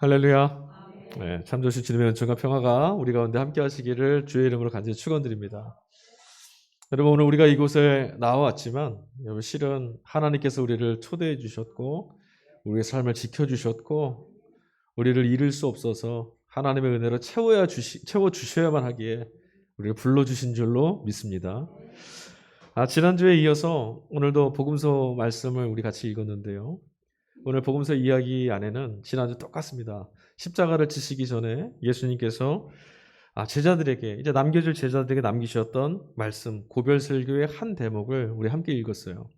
할렐루야. 네, 참 좋으신 주님의 은총과 평화가 우리 가운데 함께 하시기를 주의 이름으로 간절히 축원드립니다. 여러분, 오늘 우리가 이곳에 나와왔지만 여러분, 실은 하나님께서 우리를 초대해 주셨고 우리의 삶을 지켜주셨고 우리를 잃을 수 없어서 하나님의 은혜로 채워주셔야만 하기에 우리를 불러주신 줄로 믿습니다. 지난주에 이어서 오늘도 복음서 말씀을 우리 같이 읽었는데요. 오늘 복음서 이야기 안에는 지난주 똑같습니다. 십자가를 지시기 전에 예수님께서 제자들에게, 이제 남겨줄 제자들에게 남기셨던 말씀, 고별설교의 한 대목을 우리 함께 읽었어요.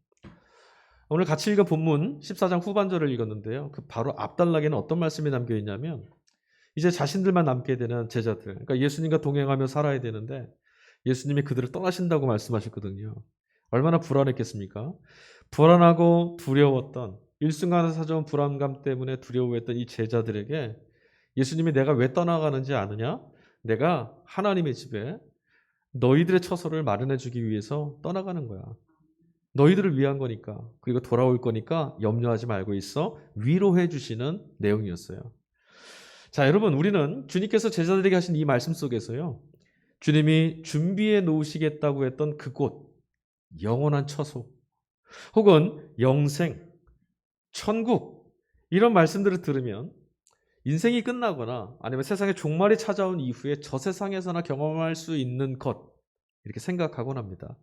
오늘 같이 읽은 본문 14장 후반절을 읽었는데요. 그 바로 앞단락에는 어떤 말씀이 남겨 있냐면, 이제 자신들만 남게 되는 제자들, 그러니까 예수님과 동행하며 살아야 되는데 예수님이 그들을 떠나신다고 말씀하셨거든요. 얼마나 불안했겠습니까? 불안하고 두려웠던, 일순간에 찾아온 불안감 때문에 두려워했던 이 제자들에게 예수님이 내가 왜 떠나가는지 아느냐? 내가 하나님의 집에 너희들의 처소를 마련해 주기 위해서 떠나가는 거야. 너희들을 위한 거니까, 그리고 돌아올 거니까 염려하지 말고 있어. 위로해 주시는 내용이었어요. 자, 여러분, 우리는 주님께서 제자들에게 하신 이 말씀 속에서요, 주님이 준비해 놓으시겠다고 했던 그곳, 영원한 처소, 혹은 영생, 천국, 이런 말씀들을 들으면 인생이 끝나거나 아니면 세상의 종말이 찾아온 이후에 저 세상에서나 경험할 수 있는 것, 이렇게 생각하곤 합니다.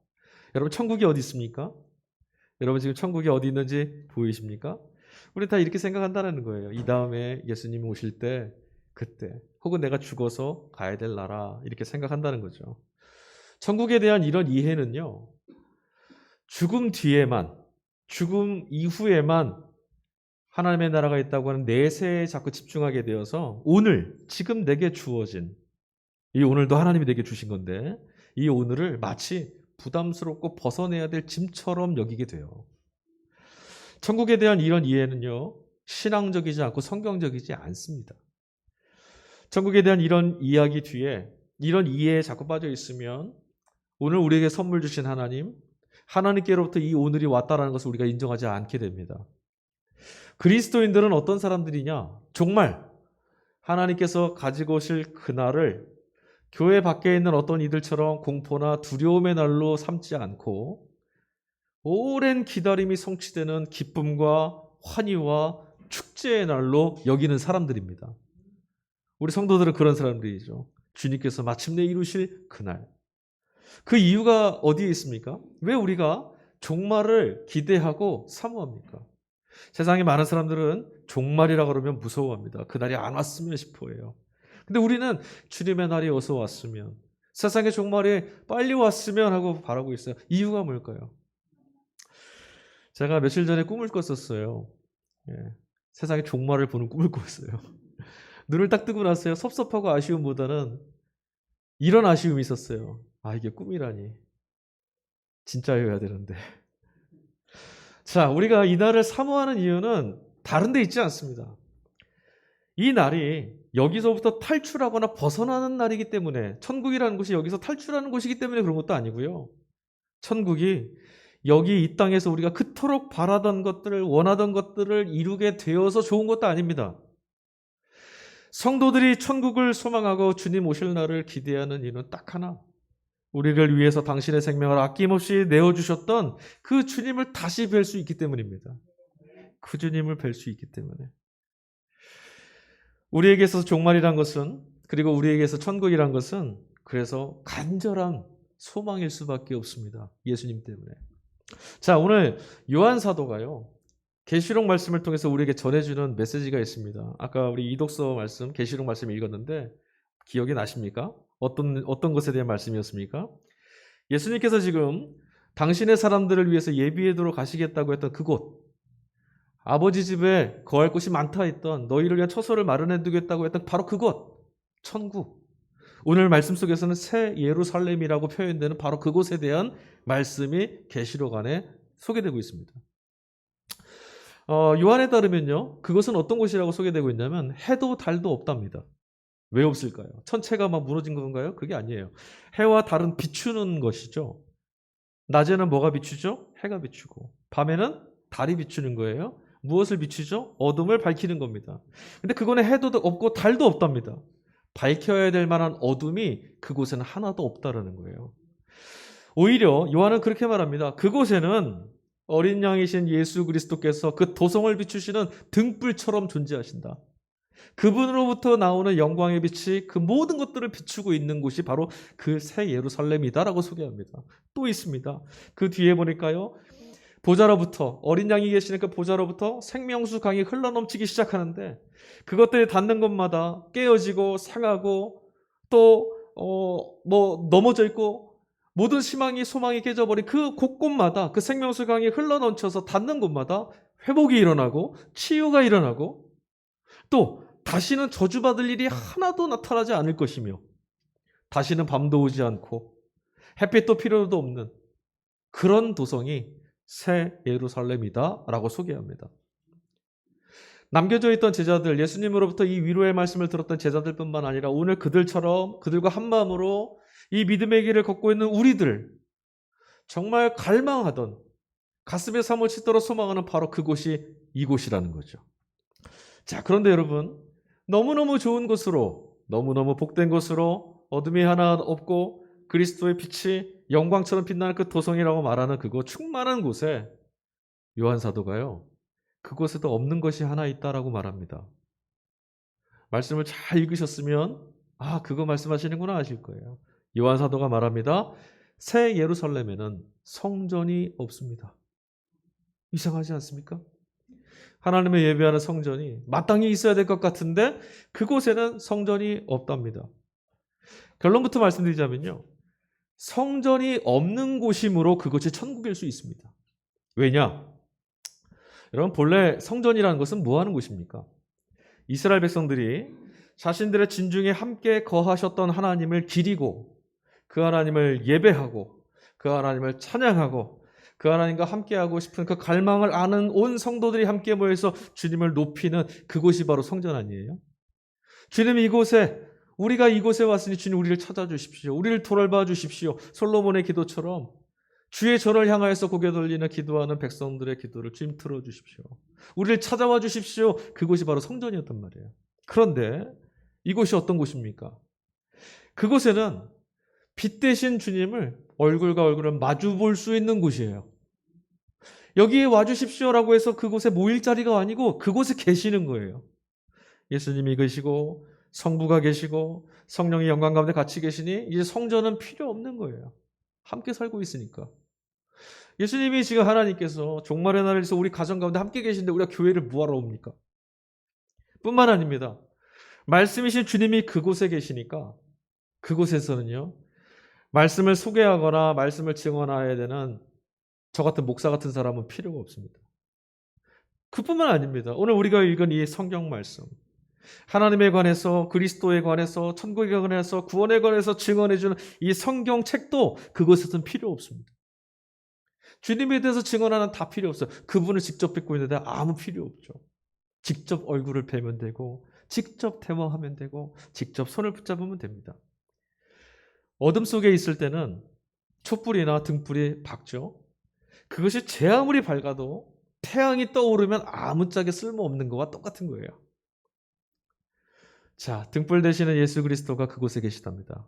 여러분, 천국이 어디 있습니까? 여러분, 지금 천국이 어디 있는지 보이십니까? 우리 다 이렇게 생각한다는 거예요. 이 다음에 예수님이 오실 때, 그때, 혹은 내가 죽어서 가야 될 나라, 이렇게 생각한다는 거죠. 천국에 대한 이런 이해는요, 죽음 뒤에만, 죽음 이후에만 하나님의 나라가 있다고 하는 내세에 자꾸 집중하게 되어서 오늘, 지금 내게 주어진, 이 오늘도 하나님이 내게 주신 건데 이 오늘을 마치 부담스럽고 벗어내야 될 짐처럼 여기게 돼요. 천국에 대한 이런 이해는요, 신앙적이지 않고 성경적이지 않습니다. 천국에 대한 이런 이야기 뒤에 이런 이해에 자꾸 빠져 있으면 오늘 우리에게 선물 주신 하나님, 하나님께로부터 이 오늘이 왔다라는 것을 우리가 인정하지 않게 됩니다. 그리스도인들은 어떤 사람들이냐? 정말 하나님께서 가지고 오실 그날을 교회 밖에 있는 어떤 이들처럼 공포나 두려움의 날로 삼지 않고 오랜 기다림이 성취되는 기쁨과 환희와 축제의 날로 여기는 사람들입니다. 우리 성도들은 그런 사람들이죠. 주님께서 마침내 이루실 그날. 그 이유가 어디에 있습니까? 왜 우리가 종말을 기대하고 사모합니까? 세상에 많은 사람들은 종말이라고 그러면 무서워합니다. 그날이 안 왔으면 싶어해요. 근데 우리는 주님의 날이 어서 왔으면, 세상의 종말이 빨리 왔으면 하고 바라고 있어요. 이유가 뭘까요? 제가 며칠 전에 꿈을 꿨었어요. 세상의 종말을 보는 꿈을 꿨어요. 눈을 딱 뜨고 났어요. 섭섭하고 아쉬움보다는 이런 아쉬움이 있었어요. 이게 꿈이라니. 진짜여야 되는데. 자, 우리가 이 날을 사모하는 이유는 다른 데 있지 않습니다. 이 날이 여기서부터 탈출하거나 벗어나는 날이기 때문에, 천국이라는 곳이 여기서 탈출하는 곳이기 때문에 그런 것도 아니고요. 천국이 여기 이 땅에서 우리가 그토록 바라던 것들을, 원하던 것들을 이루게 되어서 좋은 것도 아닙니다. 성도들이 천국을 소망하고 주님 오실 날을 기대하는 이유는 딱 하나, 우리를 위해서 당신의 생명을 아낌없이 내어주셨던 그 주님을 다시 뵐 수 있기 때문입니다. 그 주님을 뵐 수 있기 때문에. 우리에게 있어서 종말이란 것은, 그리고 우리에게 있어서 천국이란 것은 그래서 간절한 소망일 수밖에 없습니다. 예수님 때문에. 자, 오늘 요한 사도가요, 계시록 말씀을 통해서 우리에게 전해주는 메시지가 있습니다. 아까 우리 이독서 말씀, 계시록 말씀 읽었는데 기억이 나십니까? 어떤 것에 대한 말씀이었습니까? 예수님께서 지금 당신의 사람들을 위해서 예비해두러 가시겠다고 했던 그곳, 아버지 집에 거할 곳이 많다 했던, 너희를 위한 처소를 마련해 두겠다고 했던 바로 그곳, 천국. 오늘 말씀 속에서는 새 예루살렘이라고 표현되는 바로 그곳에 대한 말씀이 계시록 안에 소개되고 있습니다. 요한에 따르면요, 그것은 어떤 곳이라고 소개되고 있냐면 해도 달도 없답니다. 왜 없을까요? 천체가 막 무너진 건가요? 그게 아니에요. 해와 달은 비추는 것이죠. 낮에는 뭐가 비추죠? 해가 비추고, 밤에는 달이 비추는 거예요. 무엇을 비추죠? 어둠을 밝히는 겁니다. 근데 그거는 해도 없고 달도 없답니다. 밝혀야 될 만한 어둠이 그곳에는 하나도 없다라는 거예요. 오히려 요한은 그렇게 말합니다. 그곳에는 어린 양이신 예수 그리스도께서 그 도성을 비추시는 등불처럼 존재하신다. 그분으로부터 나오는 영광의 빛이 그 모든 것들을 비추고 있는 곳이 바로 그 새 예루살렘이다라고 소개합니다. 또 있습니다. 그 뒤에 보니까요. 보좌로부터 어린 양이 계시는 그 보좌로부터 생명수 강이 흘러넘치기 시작하는데 그것들이 닿는 곳마다 깨어지고 상하고 또 넘어져 있고 모든 희망이 소망이 깨져버린 그 곳곳마다 그 생명수 강이 흘러넘쳐서 닿는 곳마다 회복이 일어나고 치유가 일어나고 또 다시는 저주받을 일이 하나도 나타나지 않을 것이며 다시는 밤도 오지 않고 햇빛도 필요도 없는 그런 도성이 새 예루살렘이다 라고 소개합니다. 남겨져 있던 제자들, 예수님으로부터 이 위로의 말씀을 들었던 제자들뿐만 아니라 오늘 그들과 한마음으로 이 믿음의 길을 걷고 있는 우리들, 정말 갈망하던 가슴에 사무치도록 소망하는 바로 그곳이 이곳이라는 거죠. 자, 그런데 여러분, 너무너무 좋은 곳으로, 너무너무 복된 곳으로 어둠이 하나 없고 그리스도의 빛이 영광처럼 빛나는 그 도성이라고 말하는 그곳 충만한 곳에 요한 사도가요. 그곳에도 없는 것이 하나 있다라고 말합니다. 말씀을 잘 읽으셨으면 그거 말씀하시는구나 하실 거예요. 요한 사도가 말합니다. 새 예루살렘에는 성전이 없습니다. 이상하지 않습니까? 하나님의 예배하는 성전이 마땅히 있어야 될 것 같은데 그곳에는 성전이 없답니다. 결론부터 말씀드리자면요. 성전이 없는 곳이므로 그것이 천국일 수 있습니다. 왜냐? 여러분 본래 성전이라는 것은 뭐 하는 곳입니까? 이스라엘 백성들이 자신들의 진중에 함께 거하셨던 하나님을 기리고 그 하나님을 예배하고 그 하나님을 찬양하고 그 하나님과 함께하고 싶은 그 갈망을 아는 온 성도들이 함께 모여서 주님을 높이는 그곳이 바로 성전 아니에요? 주님 우리가 이곳에 왔으니 주님 우리를 찾아주십시오. 우리를 돌봐 주십시오. 솔로몬의 기도처럼 주의 절을 향하여서 고개 돌리는 기도하는 백성들의 기도를 주님 들어주십시오. 우리를 찾아와 주십시오. 그곳이 바로 성전이었단 말이에요. 그런데 이곳이 어떤 곳입니까? 그곳에는 빛 대신 주님을 얼굴과 얼굴을 마주 볼 수 있는 곳이에요. 여기에 와주십시오라고 해서 그곳에 모일 자리가 아니고 그곳에 계시는 거예요. 예수님이 계시고 성부가 계시고 성령이 영광 가운데 같이 계시니 이제 성전은 필요 없는 거예요. 함께 살고 있으니까. 예수님이 지금 하나님께서 종말의 날에서 우리 가정 가운데 함께 계신데 우리가 교회를 뭐하러 옵니까? 뿐만 아닙니다. 말씀이신 주님이 그곳에 계시니까 그곳에서는요. 말씀을 소개하거나 말씀을 증언해야 되는 저 같은 목사 같은 사람은 필요가 없습니다. 그뿐만 아닙니다. 오늘 우리가 읽은 이 성경 말씀 하나님에 관해서 그리스도에 관해서 천국에 관해서 구원에 관해서 증언해주는 이 성경책도 그것에서는 필요 없습니다. 주님에 대해서 증언하는 다 필요 없어요. 그분을 직접 뵙고 있는데 아무 필요 없죠. 직접 얼굴을 뵈면 되고 직접 대화하면 되고 직접 손을 붙잡으면 됩니다. 어둠 속에 있을 때는 촛불이나 등불이 밝죠. 그것이 제 아무리 밝아도 태양이 떠오르면 아무짝에 쓸모없는 것과 똑같은 거예요. 자, 등불 되시는 예수 그리스도가 그곳에 계시답니다.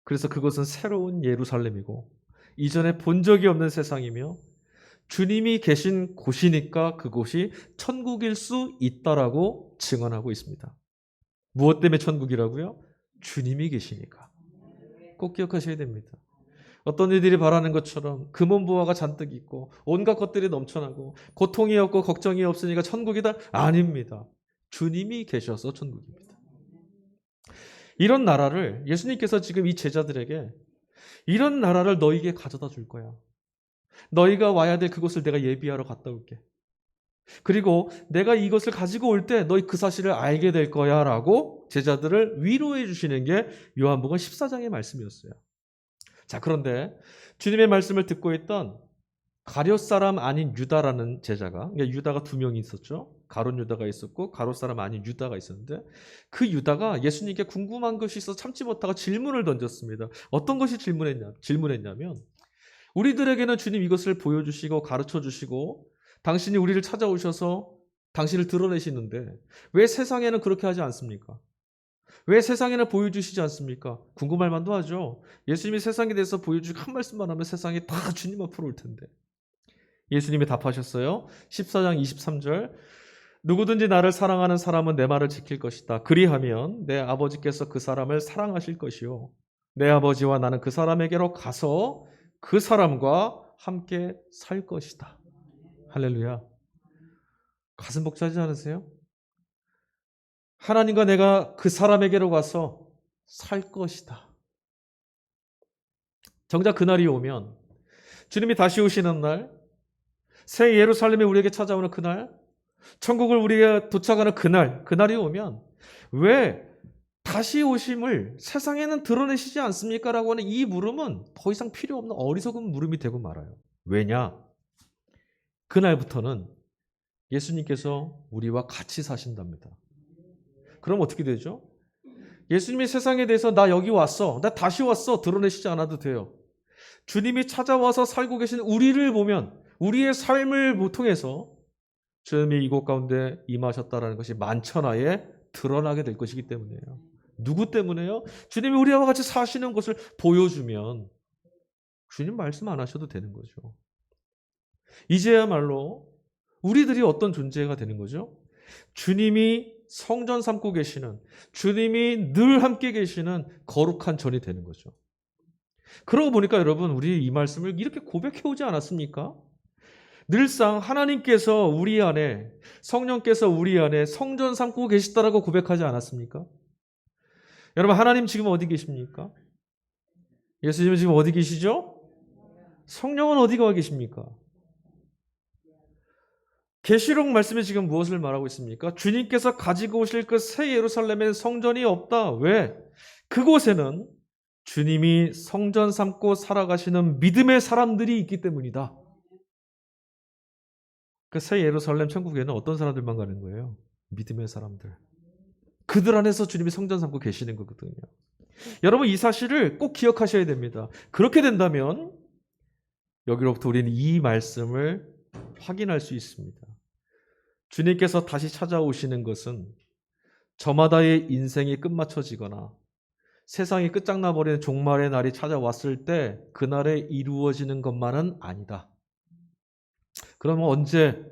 그래서 그곳은 새로운 예루살렘이고 이전에 본 적이 없는 세상이며 주님이 계신 곳이니까 그곳이 천국일 수 있다라고 증언하고 있습니다. 무엇 때문에 천국이라고요? 주님이 계시니까. 꼭 기억하셔야 됩니다. 어떤 이들이 바라는 것처럼 금은보화가 잔뜩 있고 온갖 것들이 넘쳐나고 고통이 없고 걱정이 없으니까 천국이다? 아닙니다. 주님이 계셔서 천국입니다. 이런 나라를 예수님께서 지금 이 제자들에게 이런 나라를 너희에게 가져다 줄 거야. 너희가 와야 될 그곳을 내가 예비하러 갔다 올게. 그리고 내가 이것을 가지고 올 때 너희 그 사실을 알게 될 거야 라고 제자들을 위로해 주시는 게 요한복음 14장의 말씀이었어요. 자, 그런데 주님의 말씀을 듣고 있던 가룟 사람 아닌 유다라는 제자가, 그러니까 유다가 두 명이 있었죠. 가룟 유다가 있었고 가룟 사람 아닌 유다가 있었는데 그 유다가 예수님께 궁금한 것이 있어서 참지 못하고 질문을 던졌습니다. 어떤 것이 질문했냐면 우리들에게는 주님 이것을 보여주시고 가르쳐주시고 당신이 우리를 찾아오셔서 당신을 드러내시는데 왜 세상에는 그렇게 하지 않습니까? 왜 세상에는 보여주시지 않습니까? 궁금할 만도 하죠. 예수님이 세상에 대해서 보여주고 한 말씀만 하면 세상이 다 주님 앞으로 올 텐데. 예수님이 답하셨어요. 14장 23절. 누구든지 나를 사랑하는 사람은 내 말을 지킬 것이다. 그리하면 내 아버지께서 그 사람을 사랑하실 것이요. 내 아버지와 나는 그 사람에게로 가서 그 사람과 함께 살 것이다. 할렐루야. 가슴 벅차지 않으세요? 하나님과 내가 그 사람에게로 가서 살 것이다. 정작 그날이 오면, 주님이 다시 오시는 날, 새 예루살렘이 우리에게 찾아오는 그날, 천국을 우리가 도착하는 그날이 오면 왜 다시 오심을 세상에는 드러내시지 않습니까? 라고 하는 이 물음은 더 이상 필요 없는 어리석은 물음이 되고 말아요. 왜냐? 그날부터는 예수님께서 우리와 같이 사신답니다. 그럼 어떻게 되죠? 예수님이 세상에 대해서 나 여기 왔어, 나 다시 왔어 드러내시지 않아도 돼요. 주님이 찾아와서 살고 계신 우리를 보면 우리의 삶을 통해서 주님이 이곳 가운데 임하셨다는 것이 만천하에 드러나게 될 것이기 때문이에요. 누구 때문에요? 주님이 우리와 같이 사시는 것을 보여주면 주님 말씀 안 하셔도 되는 거죠. 이제야말로 우리들이 어떤 존재가 되는 거죠? 주님이 성전 삼고 계시는, 주님이 늘 함께 계시는 거룩한 전이 되는 거죠. 그러고 보니까 여러분, 우리 이 말씀을 이렇게 고백해 오지 않았습니까? 늘상 하나님께서 우리 안에, 성령께서 우리 안에 성전 삼고 계시다라고 고백하지 않았습니까? 여러분, 하나님 지금 어디 계십니까? 예수님은 지금 어디 계시죠? 성령은 어디 가 계십니까? 계시록 말씀이 지금 무엇을 말하고 있습니까? 주님께서 가지고 오실 그 새 예루살렘엔 성전이 없다. 왜? 그곳에는 주님이 성전 삼고 살아가시는 믿음의 사람들이 있기 때문이다. 그 새 예루살렘 천국에는 어떤 사람들만 가는 거예요? 믿음의 사람들. 그들 안에서 주님이 성전 삼고 계시는 거거든요. 여러분, 이 사실을 꼭 기억하셔야 됩니다. 그렇게 된다면 여기로부터 우리는 이 말씀을 확인할 수 있습니다. 주님께서 다시 찾아오시는 것은 저마다의 인생이 끝마쳐지거나 세상이 끝장나버리는 종말의 날이 찾아왔을 때 그날에 이루어지는 것만은 아니다. 그러면 언제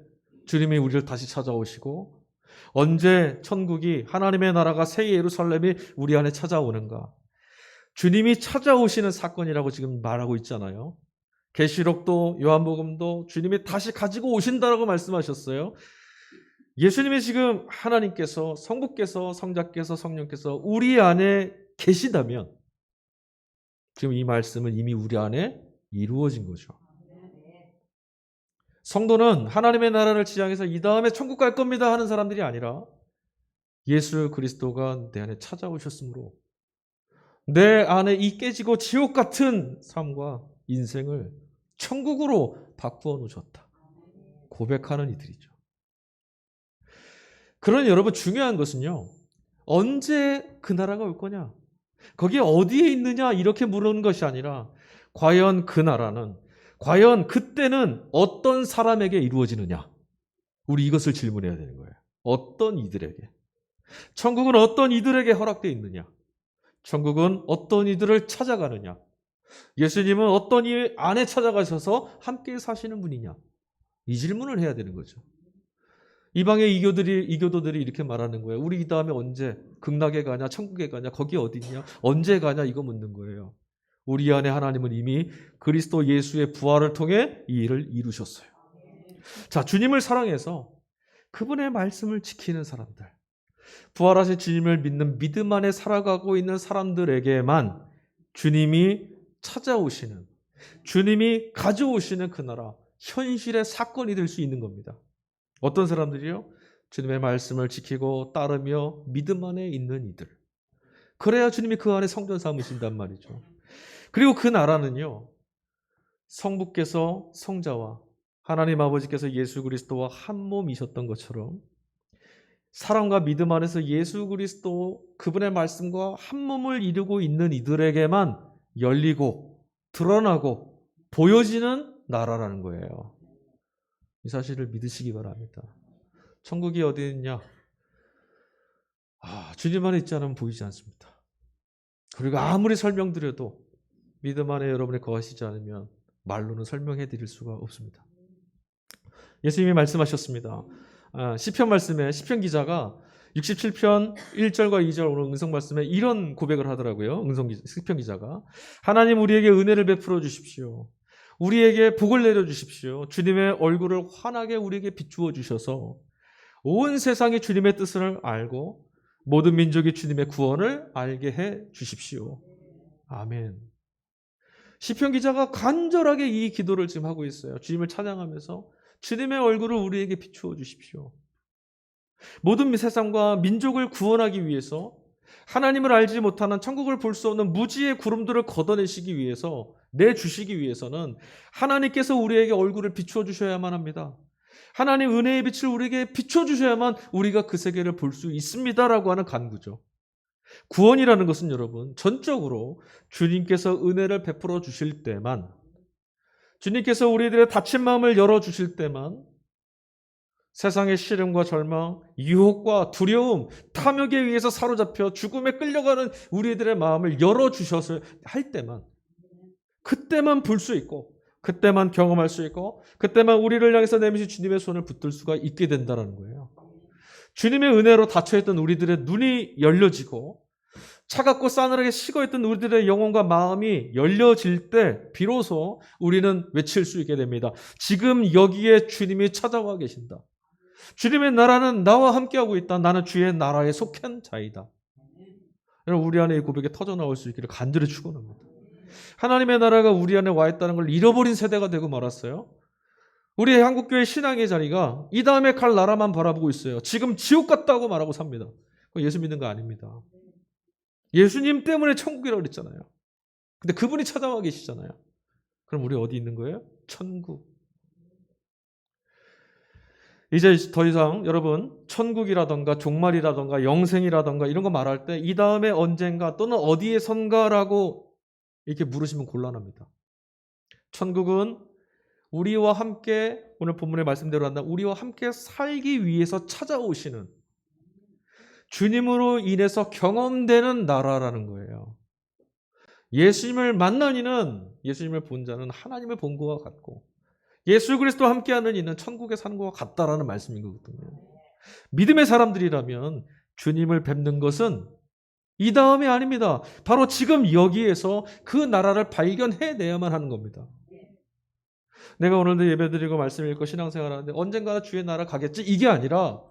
주님이 우리를 다시 찾아오시고 언제 천국이, 하나님의 나라가 새 예루살렘이 우리 안에 찾아오는가? 주님이 찾아오시는 사건이라고 지금 말하고 있잖아요. 계시록도 요한복음도 주님이 다시 가지고 오신다라고 말씀하셨어요. 예수님이 지금 하나님께서, 성부께서, 성자께서, 성령께서 우리 안에 계시다면 지금 이 말씀은 이미 우리 안에 이루어진 거죠. 성도는 하나님의 나라를 지향해서 이 다음에 천국 갈 겁니다 하는 사람들이 아니라 예수 그리스도가 내 안에 찾아오셨으므로 내 안에 이 깨지고 지옥 같은 삶과 인생을 천국으로 바꾸어 놓으셨다. 고백하는 이들이죠. 그러니 여러분, 중요한 것은요, 언제 그 나라가 올 거냐? 거기에 어디에 있느냐? 이렇게 물어보는 것이 아니라 과연 그 나라는, 과연 그때는 어떤 사람에게 이루어지느냐? 우리 이것을 질문해야 되는 거예요. 어떤 이들에게? 천국은 어떤 이들에게 허락되어 있느냐? 천국은 어떤 이들을 찾아가느냐? 예수님은 어떤 이 안에 찾아가셔서 함께 사시는 분이냐? 이 질문을 해야 되는 거죠. 이방의 이교도들이 이렇게 말하는 거예요. 우리 이 다음에 언제 극락에 가냐, 천국에 가냐, 거기 어디냐, 언제 가냐, 이거 묻는 거예요. 우리 안에 하나님은 이미 그리스도 예수의 부활을 통해 이 일을 이루셨어요. 자, 주님을 사랑해서 그분의 말씀을 지키는 사람들, 부활하신 주님을 믿는 믿음 안에 살아가고 있는 사람들에게만 주님이 찾아오시는, 주님이 가져오시는 그 나라, 현실의 사건이 될 수 있는 겁니다. 어떤 사람들이요? 주님의 말씀을 지키고 따르며 믿음 안에 있는 이들. 그래야 주님이 그 안에 성전 삼으신단 말이죠. 그리고 그 나라는요, 성부께서 성자와 하나님 아버지께서 예수 그리스도와 한 몸이셨던 것처럼 사랑과 믿음 안에서 예수 그리스도 그분의 말씀과 한 몸을 이루고 있는 이들에게만 열리고 드러나고 보여지는 나라라는 거예요. 이 사실을 믿으시기 바랍니다. 천국이 어디 있냐? 주님 안에 있지 않으면 보이지 않습니다. 그리고 아무리 설명드려도 믿음 안에 여러분이 거하시지 않으면 말로는 설명해 드릴 수가 없습니다. 예수님이 말씀하셨습니다. 시편 말씀에 시편 기자가 67편 1절과 2절 오늘 음성 말씀에 이런 고백을 하더라고요. 시편 기자가 하나님 우리에게 은혜를 베풀어 주십시오. 우리에게 복을 내려 주십시오. 주님의 얼굴을 환하게 우리에게 비추어 주셔서 온 세상이 주님의 뜻을 알고 모든 민족이 주님의 구원을 알게 해 주십시오. 아멘. 시편 기자가 간절하게 이 기도를 지금 하고 있어요. 주님을 찬양하면서 주님의 얼굴을 우리에게 비추어 주십시오. 모든 세상과 민족을 구원하기 위해서 하나님을 알지 못하는 천국을 볼 수 없는 무지의 구름들을 걷어내시기 위해서 내주시기 위해서는 하나님께서 우리에게 얼굴을 비추어 주셔야만 합니다. 하나님 은혜의 빛을 우리에게 비추어 주셔야만 우리가 그 세계를 볼 수 있습니다라고 하는 간구죠. 구원이라는 것은 여러분 전적으로 주님께서 은혜를 베풀어 주실 때만, 주님께서 우리들의 닫힌 마음을 열어주실 때만 세상의 시름과 절망, 유혹과 두려움, 탐욕에 의해서 사로잡혀 죽음에 끌려가는 우리들의 마음을 열어주셨을 할 때만, 그때만 볼 수 있고 그때만 경험할 수 있고 그때만 우리를 향해서 내미신 주님의 손을 붙들 수가 있게 된다는 거예요. 주님의 은혜로 닫혀있던 우리들의 눈이 열려지고 차갑고 싸늘하게 식어있던 우리들의 영혼과 마음이 열려질 때 비로소 우리는 외칠 수 있게 됩니다. 지금 여기에 주님이 찾아와 계신다. 주님의 나라는 나와 함께하고 있다. 나는 주의 나라에 속한 자이다. 여러분 우리 안에 이 고백이 터져나올 수 있기를 간절히 축원합니다. 하나님의 나라가 우리 안에 와 있다는 걸 잃어버린 세대가 되고 말았어요. 우리 한국교회 신앙의 자리가 이 다음에 갈 나라만 바라보고 있어요. 지금 지옥 같다고 말하고 삽니다. 예수 믿는 거 아닙니다. 예수님 때문에 천국이라고 그랬잖아요. 근데 그분이 찾아와 계시잖아요. 그럼 우리 어디 있는 거예요? 천국. 이제 더 이상 여러분 천국이라던가 종말이라던가 영생이라던가 이런 거 말할 때 이 다음에 언젠가 또는 어디에 선가라고 이렇게 물으시면 곤란합니다. 천국은 우리와 함께 오늘 본문의 말씀대로 한다. 우리와 함께 살기 위해서 찾아오시는 주님으로 인해서 경험되는 나라라는 거예요. 예수님을 만난 이는 예수님을 본 자는 하나님을 본 것과 같고 예수 그리스도와 함께하는 이는 천국에 사는 것과 같다라는 말씀인 거거든요. 믿음의 사람들이라면 주님을 뵙는 것은 이 다음이 아닙니다. 바로 지금 여기에서 그 나라를 발견해내야만 하는 겁니다. 내가 오늘도 예배드리고 말씀 읽고 신앙생활하는데 언젠가 주의 나라 가겠지 이게 아니라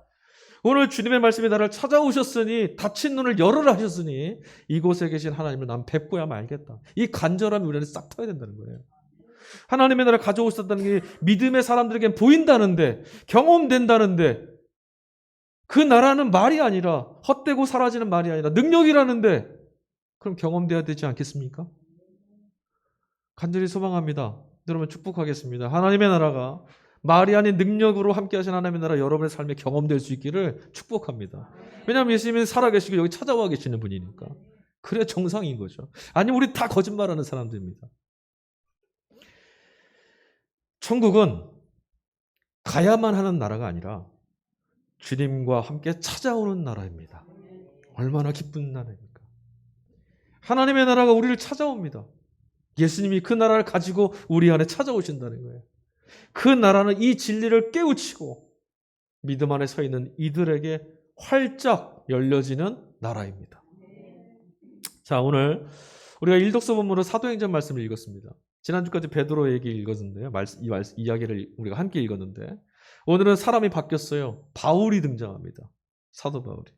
오늘 주님의 말씀이 나를 찾아오셨으니 닫힌 눈을 열으라 하셨으니 이곳에 계신 하나님을 난 뵙고야 말겠다. 이 간절함이 우리 안에 싹 터야 된다는 거예요. 하나님의 나라를 가져오셨다는 게 믿음의 사람들에겐 보인다는데 경험된다는데 그 나라는 말이 아니라 헛되고 사라지는 말이 아니라 능력이라는데 그럼 경험돼야 되지 않겠습니까? 간절히 소망합니다. 여러분 축복하겠습니다. 하나님의 나라가 말이 아닌 능력으로 함께 하신 하나님의 나라 여러분의 삶에 경험될 수 있기를 축복합니다. 왜냐하면 예수님이 살아계시고 여기 찾아와 계시는 분이니까. 그래 정상인 거죠. 아니면 우리 다 거짓말하는 사람들입니다. 천국은 가야만 하는 나라가 아니라 주님과 함께 찾아오는 나라입니다. 얼마나 기쁜 나라입니까? 하나님의 나라가 우리를 찾아옵니다. 예수님이 그 나라를 가지고 우리 안에 찾아오신다는 거예요. 그 나라는 이 진리를 깨우치고 믿음 안에 서 있는 이들에게 활짝 열려지는 나라입니다. 자, 오늘 우리가 일독서 본문으로 사도행전 말씀을 읽었습니다. 지난주까지 베드로 얘기 읽었는데요. 이야기를 우리가 함께 읽었는데 오늘은 사람이 바뀌었어요. 바울이 등장합니다. 사도 바울이.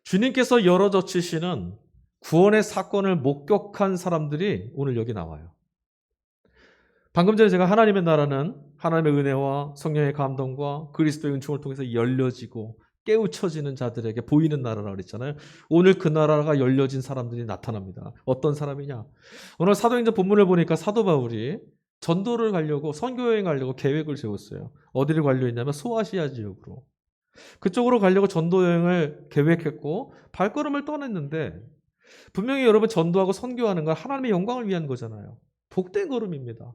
주님께서 열어젖히시는 구원의 사건을 목격한 사람들이 오늘 여기 나와요. 방금 전에 제가 하나님의 나라는 하나님의 은혜와 성령의 감동과 그리스도의 은총을 통해서 열려지고 깨우쳐지는 자들에게 보이는 나라라고 그랬잖아요. 오늘 그 나라가 열려진 사람들이 나타납니다. 어떤 사람이냐? 오늘 사도행전 본문을 보니까 사도 바울이 전도를 가려고 선교여행 가려고 계획을 세웠어요. 어디를 가려 했냐면 소아시아 지역으로. 그쪽으로 가려고 전도여행을 계획했고 발걸음을 떠났는데 분명히 여러분 전도하고 선교하는 건 하나님의 영광을 위한 거잖아요. 복된 걸음입니다.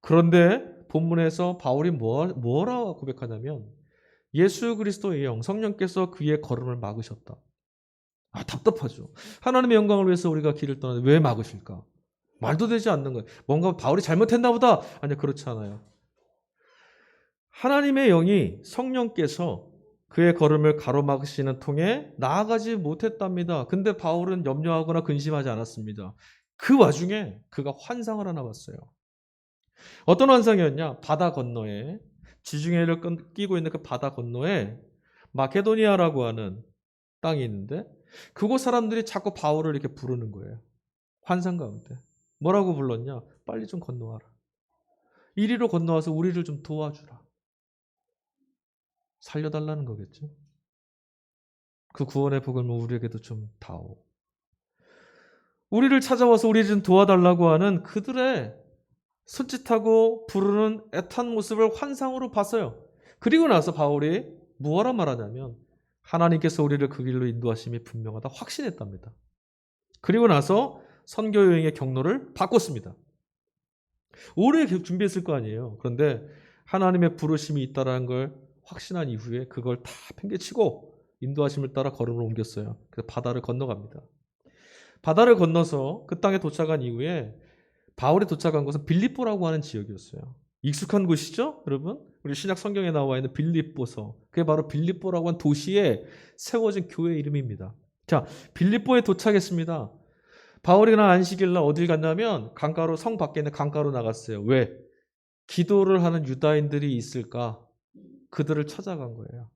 그런데 본문에서 바울이 뭐라 고백하냐면 예수 그리스도의 영, 성령께서 그의 걸음을 막으셨다. 답답하죠. 하나님의 영광을 위해서 우리가 길을 떠나는데 왜 막으실까? 말도 되지 않는 거예요. 뭔가 바울이 잘못했나 보다. 아니요, 그렇지 않아요. 하나님의 영이 성령께서 그의 걸음을 가로막으시는 통에 나아가지 못했답니다. 근데 바울은 염려하거나 근심하지 않았습니다. 그 와중에 그가 환상을 하나 봤어요. 어떤 환상이었냐? 바다 건너에, 지중해를 끼고 있는 그 바다 건너에 마케도니아라고 하는 땅이 있는데 그곳 사람들이 자꾸 바울을 이렇게 부르는 거예요. 환상 가운데. 뭐라고 불렀냐? 빨리 좀 건너와라. 이리로 건너와서 우리를 좀 도와주라. 살려달라는 거겠죠. 그 구원의 복음을 우리에게도 좀 다오. 우리를 찾아와서 우리를 좀 도와달라고 하는 그들의 손짓하고 부르는 애탄 모습을 환상으로 봤어요. 그리고 나서 바울이 뭐라 말하냐면 하나님께서 우리를 그 길로 인도하심이 분명하다 확신했답니다. 그리고 나서 선교 여행의 경로를 바꿨습니다. 오래 준비했을 거 아니에요. 그런데 하나님의 부르심이 있다는 걸 확신한 이후에 그걸 다 팽개치고 인도하심을 따라 걸음을 옮겼어요. 그래서 바다를 건너갑니다. 바다를 건너서 그 땅에 도착한 이후에 바울이 도착한 곳은 빌립보라고 하는 지역이었어요. 익숙한 곳이죠, 여러분? 우리 신약 성경에 나와 있는 빌립보서. 그게 바로 빌립보라고 하는 도시에 세워진 교회 이름입니다. 자, 빌립보에 도착했습니다. 바울이 그날 안식일날 어딜 갔냐면 강가로, 성 밖에 있는 강가로 나갔어요. 왜? 기도를 하는 유다인들이 있을까? 그들을 찾아간 거예요.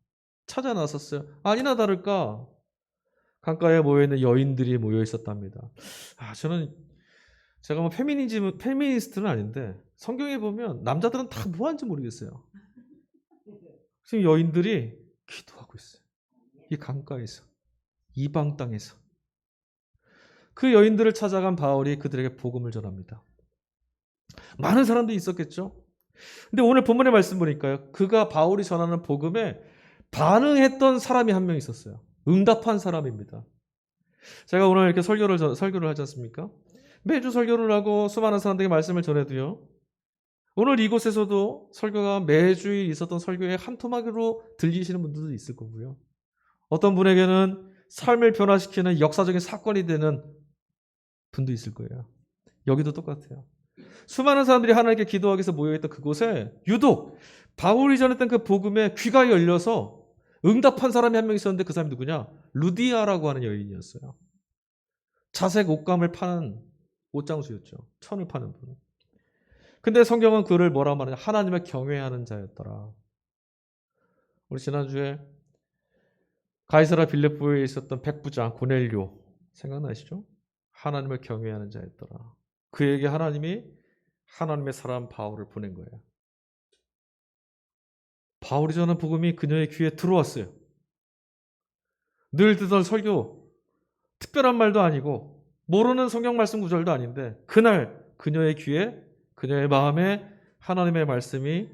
찾아 나섰어요. 아니나 다를까 강가에 모여있는 여인들이 모여 있었답니다. 저는 제가 뭐 페미니스트는 아닌데 성경에 보면 남자들은 다 뭐 하는지 모르겠어요. 지금 여인들이 기도하고 있어요. 이 강가에서, 이방 땅에서. 그 여인들을 찾아간 바울이 그들에게 복음을 전합니다. 많은 사람들이 있었겠죠. 근데 오늘 본문의 말씀 보니까요. 그가 바울이 전하는 복음에 반응했던 사람이 한 명 있었어요. 응답한 사람입니다. 제가 오늘 이렇게 설교를 하지 않습니까? 매주 설교를 하고 수많은 사람들에게 말씀을 전해도요. 오늘 이곳에서도 설교가 매주일 있었던 설교의 한 토막으로 들리시는 분들도 있을 거고요. 어떤 분에게는 삶을 변화시키는 역사적인 사건이 되는 분도 있을 거예요. 여기도 똑같아요. 수많은 사람들이 하나님께 기도하기 위해서 모여있던 그곳에 유독 바울이 전했던 그 복음에 귀가 열려서 응답한 사람이 한 명 있었는데 그 사람이 누구냐? 루디아라고 하는 여인이었어요. 자색 옷감을 파는 옷장수였죠. 천을 파는 분. 근데 성경은 그를 뭐라 말하냐? 하나님을 경외하는 자였더라. 우리 지난주에 가이사라 빌립보에 있었던 백부장 고넬료 생각나시죠? 하나님을 경외하는 자였더라. 그에게 하나님이 하나님의 사람 바울을 보낸 거예요. 바울이 전한 복음이 그녀의 귀에 들어왔어요. 늘 듣던 설교, 특별한 말도 아니고 모르는 성경 말씀 구절도 아닌데 그날 그녀의 귀에, 그녀의 마음에 하나님의 말씀이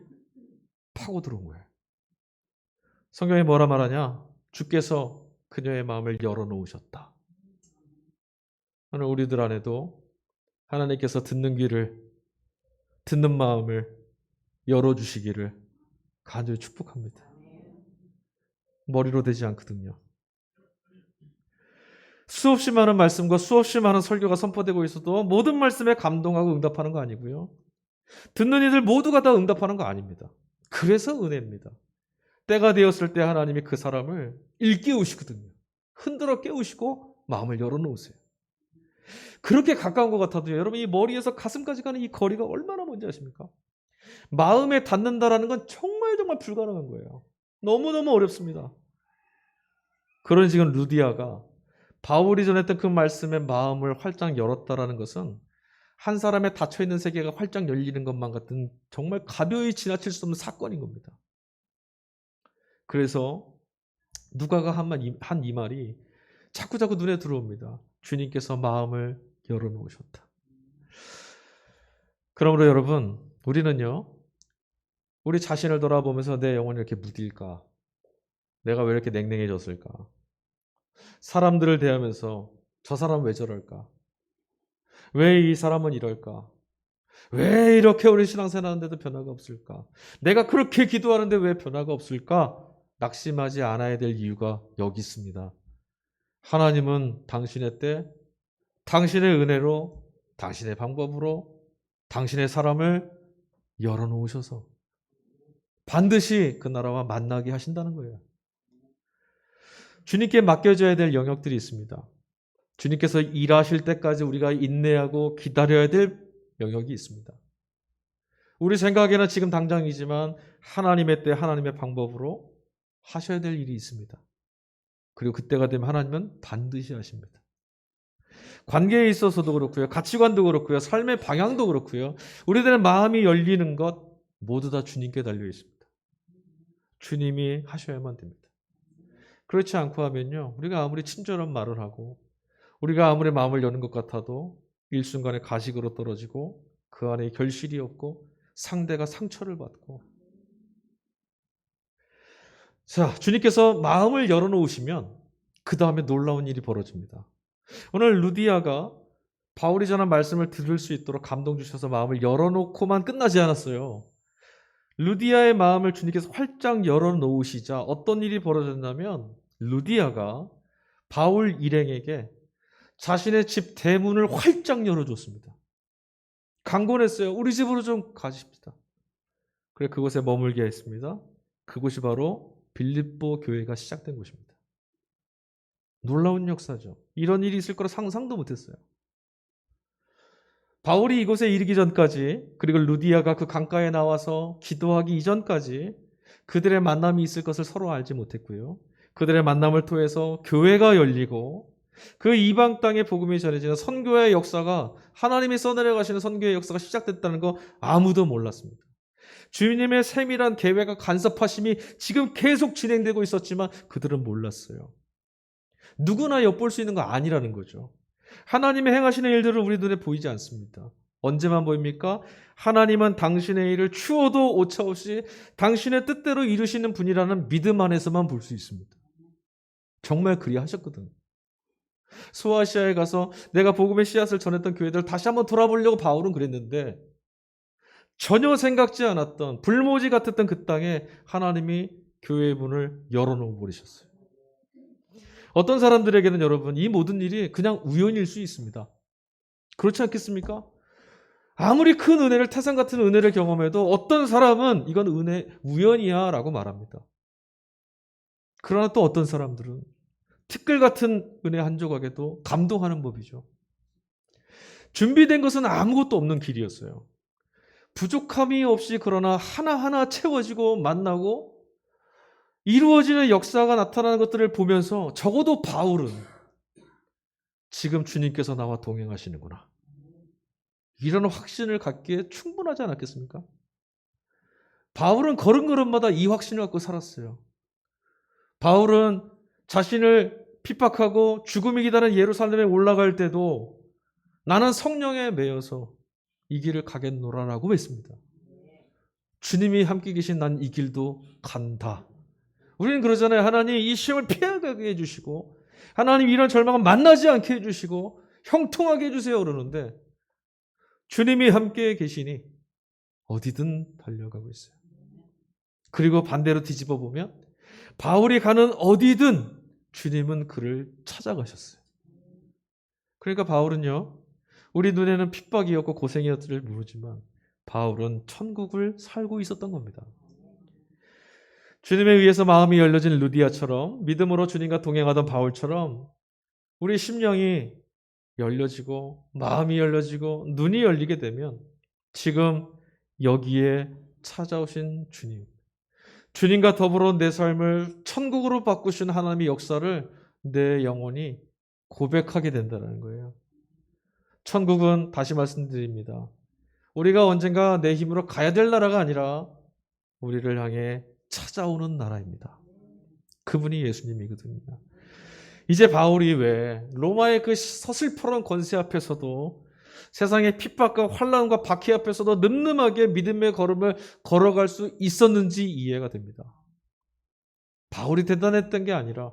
파고 들어온 거예요. 성경이 뭐라 말하냐? 주께서 그녀의 마음을 열어놓으셨다. 오늘 우리들 안에도 하나님께서 듣는 귀를, 듣는 마음을 열어주시기를 간절히 축복합니다. 머리로 되지 않거든요. 수없이 많은 말씀과 수없이 많은 설교가 선포되고 있어도 모든 말씀에 감동하고 응답하는 거 아니고요. 듣는 이들 모두가 다 응답하는 거 아닙니다. 그래서 은혜입니다. 때가 되었을 때 하나님이 그 사람을 일깨우시거든요. 흔들어 깨우시고 마음을 열어놓으세요. 그렇게 가까운 것 같아도 여러분 이 머리에서 가슴까지 가는 이 거리가 얼마나 먼지 아십니까? 마음에 닿는다라는 건 정말 불가능한 거예요. 너무너무 어렵습니다. 그런 지금 루디아가 바울이 전했던 그 말씀에 마음을 활짝 열었다라는 것은 한 사람의 닫혀있는 세계가 활짝 열리는 것만 같은 정말 가벼이 지나칠 수 없는 사건인 겁니다. 그래서 누가가 한 이 말이 자꾸자꾸 눈에 들어옵니다. 주님께서 마음을 열어놓으셨다. 그러므로 여러분, 우리는요, 우리 자신을 돌아보면서 내 영혼이 이렇게 무딜까? 내가 왜 이렇게 냉랭해졌을까? 사람들을 대하면서 저 사람은 왜 저럴까? 왜 이 사람은 이럴까? 왜 이렇게 우리 신앙생활 하는데도 변화가 없을까? 내가 그렇게 기도하는데 왜 변화가 없을까? 낙심하지 않아야 될 이유가 여기 있습니다. 하나님은 당신의 때, 당신의 은혜로, 당신의 방법으로, 당신의 사람을 열어놓으셔서 반드시 그 나라와 만나게 하신다는 거예요. 주님께 맡겨져야 될 영역들이 있습니다. 주님께서 일하실 때까지 우리가 인내하고 기다려야 될 영역이 있습니다. 우리 생각에는 지금 당장이지만 하나님의 때 하나님의 방법으로 하셔야 될 일이 있습니다. 그리고 그때가 되면 하나님은 반드시 하십니다. 관계에 있어서도 그렇고요. 가치관도 그렇고요. 삶의 방향도 그렇고요. 우리들의 마음이 열리는 것 모두 다 주님께 달려 있습니다. 주님이 하셔야만 됩니다. 그렇지 않고 하면요. 우리가 아무리 친절한 말을 하고 우리가 아무리 마음을 여는 것 같아도 일순간에 가식으로 떨어지고 그 안에 결실이 없고 상대가 상처를 받고. 자, 주님께서 마음을 열어놓으시면 그 다음에 놀라운 일이 벌어집니다. 오늘 루디아가 바울이 전한 말씀을 들을 수 있도록 감동 주셔서 마음을 열어놓고만 끝나지 않았어요. 루디아의 마음을 주님께서 활짝 열어놓으시자 어떤 일이 벌어졌냐면 루디아가 바울 일행에게 자신의 집 대문을 활짝 열어줬습니다. 강권했어요. 우리 집으로 좀 가십시다. 그래 그곳에 머물게 했습니다. 그곳이 바로 빌립보 교회가 시작된 곳입니다. 놀라운 역사죠. 이런 일이 있을 거라 상상도 못했어요. 바울이 이곳에 이르기 전까지 그리고 루디아가 그 강가에 나와서 기도하기 이전까지 그들의 만남이 있을 것을 서로 알지 못했고요. 그들의 만남을 통해서 교회가 열리고 그 이방 땅에 복음이 전해지는 선교의 역사가 하나님이 써내려가시는 선교의 역사가 시작됐다는 거 아무도 몰랐습니다. 주님의 세밀한 계획과 간섭하심이 지금 계속 진행되고 있었지만 그들은 몰랐어요. 누구나 엿볼 수 있는 거 아니라는 거죠. 하나님의 행하시는 일들은 우리 눈에 보이지 않습니다. 언제만 보입니까? 하나님은 당신의 일을 추워도 오차없이 당신의 뜻대로 이루시는 분이라는 믿음 안에서만 볼 수 있습니다. 정말 그리 하셨거든요. 소아시아에 가서 내가 복음의 씨앗을 전했던 교회들을 다시 한번 돌아보려고 바울은 그랬는데 전혀 생각지 않았던 불모지 같았던 그 땅에 하나님이 교회의 문을 열어놓아 버리셨어요. 어떤 사람들에게는 여러분 이 모든 일이 그냥 우연일 수 있습니다. 그렇지 않겠습니까? 아무리 큰 은혜를 태산 같은 은혜를 경험해도 어떤 사람은 이건 은혜 우연이야 라고 말합니다. 그러나 또 어떤 사람들은 티끌 같은 은혜 한 조각에도 감동하는 법이죠. 준비된 것은 아무것도 없는 길이었어요. 부족함이 없이 그러나 하나하나 채워지고 만나고 이루어지는 역사가 나타나는 것들을 보면서 적어도 바울은 지금 주님께서 나와 동행하시는구나. 이런 확신을 갖기에 충분하지 않았겠습니까? 바울은 걸음걸음마다 이 확신을 갖고 살았어요. 바울은 자신을 핍박하고 죽음이 기다리는 예루살렘에 올라갈 때도 나는 성령에 매여서 이 길을 가겠노라라고 했습니다. 주님이 함께 계신 난 이 길도 간다. 우리는 그러잖아요. 하나님 이 시험을 피하게 해주시고 하나님 이런 절망을 만나지 않게 해주시고 형통하게 해주세요 그러는데 주님이 함께 계시니 어디든 달려가고 있어요. 그리고 반대로 뒤집어 보면 바울이 가는 어디든 주님은 그를 찾아가셨어요. 그러니까 바울은요. 우리 눈에는 핍박이었고 고생이었을 모르지만 바울은 천국을 살고 있었던 겁니다. 주님에 의해서 마음이 열려진 루디아처럼 믿음으로 주님과 동행하던 바울처럼 우리 심령이 열려지고 마음이 열려지고 눈이 열리게 되면 지금 여기에 찾아오신 주님, 주님과 더불어 내 삶을 천국으로 바꾸신 하나님의 역사를 내 영혼이 고백하게 된다는 거예요. 천국은 다시 말씀드립니다. 우리가 언젠가 내 힘으로 가야 될 나라가 아니라 우리를 향해 찾아오는 나라입니다. 그분이 예수님이거든요. 이제 바울이 왜 로마의 그 서슬퍼런 권세 앞에서도 세상의 핍박과 환난과 박해 앞에서도 늠름하게 믿음의 걸음을 걸어갈 수 있었는지 이해가 됩니다. 바울이 대단했던 게 아니라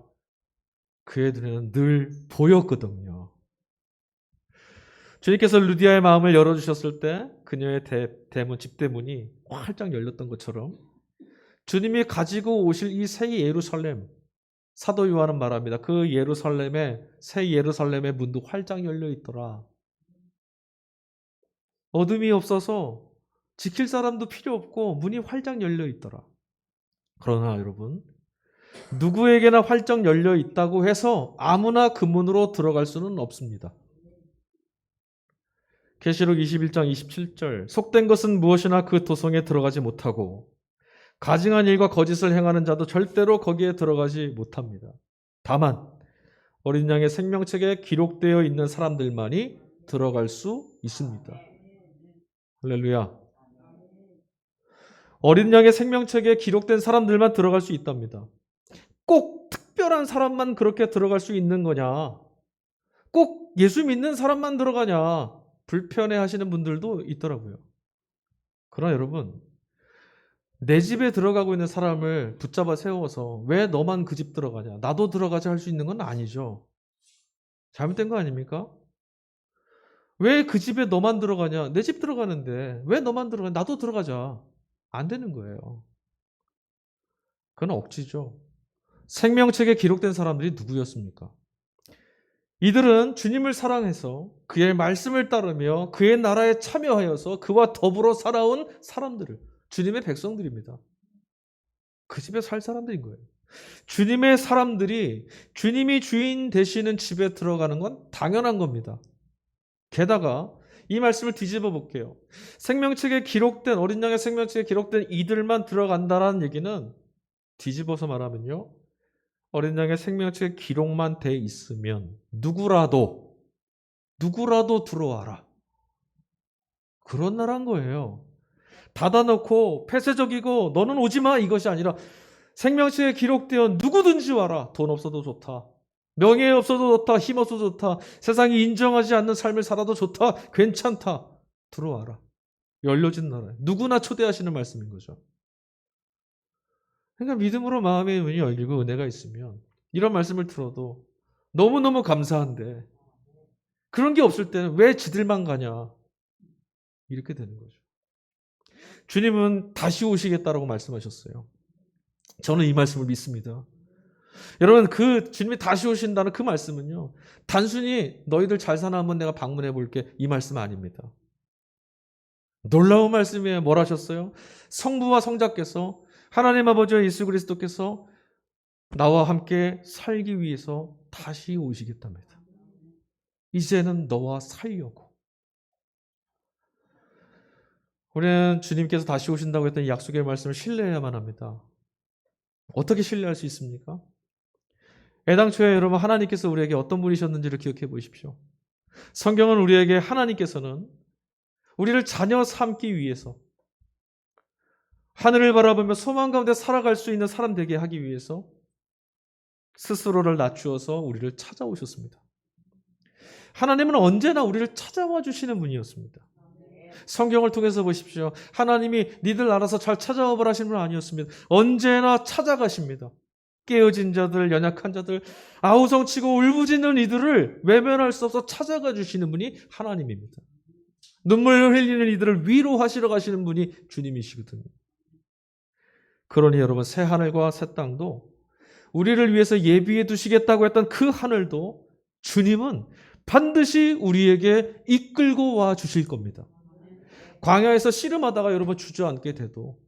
그의 눈에는 늘 보였거든요. 주님께서 루디아의 마음을 열어주셨을 때 그녀의 대문, 집대문이 활짝 열렸던 것처럼 주님이 가지고 오실 이 새 예루살렘, 사도 요한은 말합니다. 그 새 예루살렘의 문도 활짝 열려 있더라. 어둠이 없어서 지킬 사람도 필요 없고 문이 활짝 열려 있더라. 그러나 여러분, 누구에게나 활짝 열려 있다고 해서 아무나 그 문으로 들어갈 수는 없습니다. 계시록 21장 27절, 속된 것은 무엇이나 그 도성에 들어가지 못하고 가증한 일과 거짓을 행하는 자도 절대로 거기에 들어가지 못합니다. 다만 어린 양의 생명책에 기록되어 있는 사람들만이 들어갈 수 있습니다. 할렐루야. 어린 양의 생명책에 기록된 사람들만 들어갈 수 있답니다. 꼭 특별한 사람만 그렇게 들어갈 수 있는 거냐? 꼭 예수 믿는 사람만 들어가냐? 불편해 하시는 분들도 있더라고요. 그러나 여러분, 내 집에 들어가고 있는 사람을 붙잡아 세워서 왜 너만 그 집 들어가냐? 나도 들어가자 할 수 있는 건 아니죠. 잘못된 거 아닙니까? 왜 그 집에 너만 들어가냐? 내 집 들어가는데 왜 너만 들어가냐? 나도 들어가자. 안 되는 거예요. 그건 억지죠. 생명책에 기록된 사람들이 누구였습니까? 이들은 주님을 사랑해서 그의 말씀을 따르며 그의 나라에 참여하여서 그와 더불어 살아온 사람들을, 주님의 백성들입니다. 그 집에 살 사람들인 거예요. 주님의 사람들이 주님이 주인 되시는 집에 들어가는 건 당연한 겁니다. 게다가 이 말씀을 뒤집어 볼게요. 생명책에 기록된, 어린 양의 생명책에 기록된 이들만 들어간다는 얘기는 뒤집어서 말하면요, 어린 양의 생명책에 기록만 돼 있으면 누구라도 들어와라, 그런 나라인 거예요. 닫아놓고 폐쇄적이고 너는 오지 마, 이것이 아니라 생명책에 기록되어 누구든지 와라. 돈 없어도 좋다, 명예 없어도 좋다, 힘 없어도 좋다, 세상이 인정하지 않는 삶을 살아도 좋다, 괜찮다, 들어와라. 열려진 나라에 누구나 초대하시는 말씀인 거죠. 그러니까 믿음으로 마음의 문이 열리고 은혜가 있으면 이런 말씀을 들어도 너무너무 감사한데, 그런 게 없을 때는 왜 지들만 가냐, 이렇게 되는 거죠. 주님은 다시 오시겠다라고 말씀하셨어요. 저는 이 말씀을 믿습니다. 여러분, 그 주님이 다시 오신다는 그 말씀은요, 단순히 너희들 잘 사나 한번 내가 방문해 볼게, 이 말씀 아닙니다. 놀라운 말씀이에요. 뭘 하셨어요? 성부와 성자께서, 하나님 아버지와 예수 그리스도께서 나와 함께 살기 위해서 다시 오시겠답니다. 이제는 너와 살려고. 우리는 주님께서 다시 오신다고 했던 이 약속의 말씀을 신뢰해야만 합니다. 어떻게 신뢰할 수 있습니까? 애당초에 여러분, 하나님께서 우리에게 어떤 분이셨는지를 기억해 보십시오. 성경은 우리에게 하나님께서는 우리를 자녀 삼기 위해서, 하늘을 바라보며 소망 가운데 살아갈 수 있는 사람 되게 하기 위해서 스스로를 낮추어서 우리를 찾아오셨습니다. 하나님은 언제나 우리를 찾아와 주시는 분이었습니다. 성경을 통해서 보십시오. 하나님이 니들 알아서 잘 찾아와 보라 하시는 분은 아니었습니다. 언제나 찾아가십니다. 깨어진 자들, 연약한 자들, 아우성치고 울부짖는 이들을 외면할 수 없어 찾아가 주시는 분이 하나님입니다. 눈물을 흘리는 이들을 위로하시러 가시는 분이 주님이시거든요. 그러니 여러분, 새 하늘과 새 땅도, 우리를 위해서 예비해 두시겠다고 했던 그 하늘도 주님은 반드시 우리에게 이끌고 와 주실 겁니다. 광야에서 씨름하다가 여러분 주저앉게 돼도,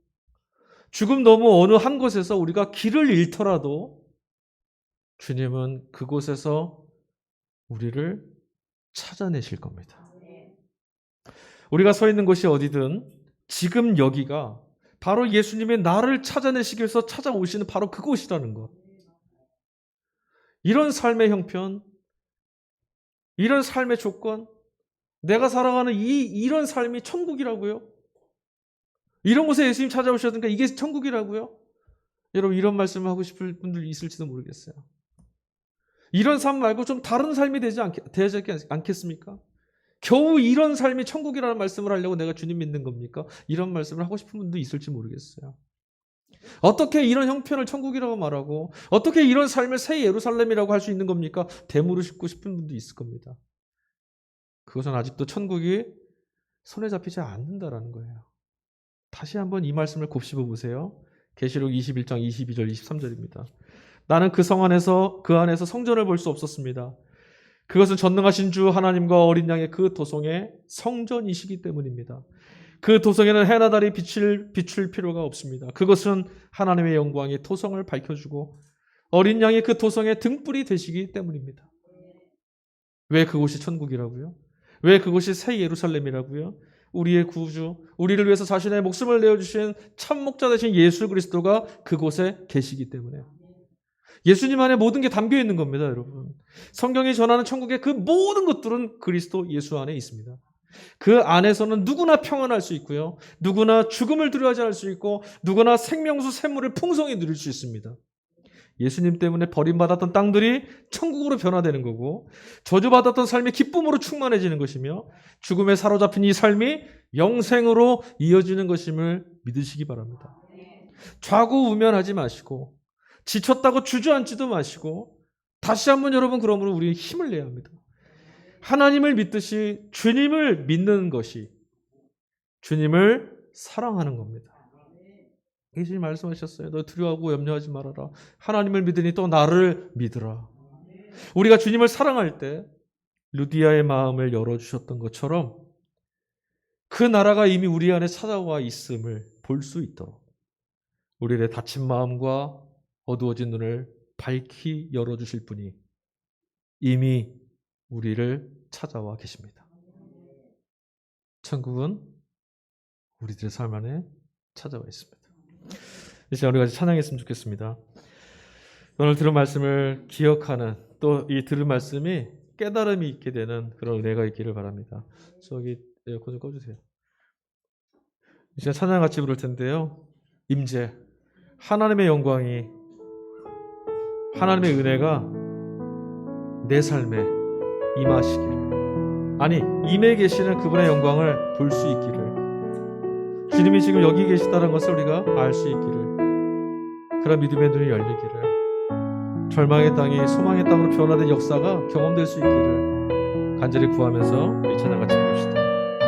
죽음 너무 어느 한 곳에서 우리가 길을 잃더라도 주님은 그곳에서 우리를 찾아내실 겁니다. 우리가 서 있는 곳이 어디든 지금 여기가 바로 예수님의 나를 찾아내시기 위해서 찾아오시는 바로 그곳이라는 것. 이런 삶의 형편, 이런 삶의 조건, 내가 살아가는 이런 삶이 천국이라고요? 이런 곳에 예수님 찾아오셨으니까 이게 천국이라고요? 여러분, 이런 말씀을 하고 싶을 분들 있을지도 모르겠어요. 이런 삶 말고 좀 다른 삶이 되지 않겠습니까? 겨우 이런 삶이 천국이라는 말씀을 하려고 내가 주님 믿는 겁니까? 이런 말씀을 하고 싶은 분도 있을지 모르겠어요. 어떻게 이런 형편을 천국이라고 말하고 어떻게 이런 삶을 새 예루살렘이라고 할 수 있는 겁니까? 되물으시고 싶은 분도 있을 겁니다. 그것은 아직도 천국이 손에 잡히지 않는다라는 거예요. 다시 한번 이 말씀을 곱씹어 보세요. 계시록 21장 22절 23절입니다. 나는 그 안에서 성전을 볼 수 없었습니다. 그것은 전능하신 주 하나님과 어린 양의 그 도성의 성전이시기 때문입니다. 그 도성에는 해나 달이 비출 필요가 없습니다. 그것은 하나님의 영광이 도성을 밝혀주고 어린 양이 그 도성의 등불이 되시기 때문입니다. 왜 그곳이 천국이라고요? 왜 그곳이 새 예루살렘이라고요? 우리의 구주, 우리를 위해서 자신의 목숨을 내어주신 참 목자 되신 예수 그리스도가 그곳에 계시기 때문에 예수님 안에 모든 게 담겨 있는 겁니다, 여러분. 성경이 전하는 천국의 그 모든 것들은 그리스도 예수 안에 있습니다. 그 안에서는 누구나 평안할 수 있고요. 누구나 죽음을 두려워하지 않을 수 있고 누구나 생명수 샘물을 풍성히 누릴 수 있습니다. 예수님 때문에 버림받았던 땅들이 천국으로 변화되는 거고 저주받았던 삶이 기쁨으로 충만해지는 것이며 죽음에 사로잡힌 이 삶이 영생으로 이어지는 것임을 믿으시기 바랍니다. 좌고우면하지 마시고 지쳤다고 주저앉지도 마시고 다시 한번 여러분 그러므로 우리 힘을 내야 합니다. 하나님을 믿듯이 주님을 믿는 것이 주님을 사랑하는 겁니다. 예수님 말씀하셨어요. 너 두려워하고 염려하지 말아라. 하나님을 믿으니 또 나를 믿으라. 우리가 주님을 사랑할 때 루디아의 마음을 열어주셨던 것처럼 그 나라가 이미 우리 안에 찾아와 있음을 볼 수 있도록 우리의 닫힌 마음과 어두워진 눈을 밝히 열어주실 분이 이미 우리를 찾아와 계십니다. 천국은 우리들의 삶 안에 찾아와 있습니다. 이 시간 우리 같이 찬양했으면 좋겠습니다. 오늘 들은 말씀을 기억하는 또 이 들은 말씀이 깨달음이 있게 되는 그런 은혜가 있기를 바랍니다. 저기 에어컨 좀 꺼주세요. 이 시간 찬양 같이 부를 텐데요. 임재, 하나님의 영광이 하나님의 은혜가 내 삶에 임하시기를 아니 임해 계시는 그분의 영광을 볼 수 있기를 주님이 지금 여기 계시다는 것을 우리가 알 수 있기를 그런 믿음의 눈이 열리기를 절망의 땅이 소망의 땅으로 변화된 역사가 경험될 수 있기를 간절히 구하면서 이 찬양 같이 부릅시다.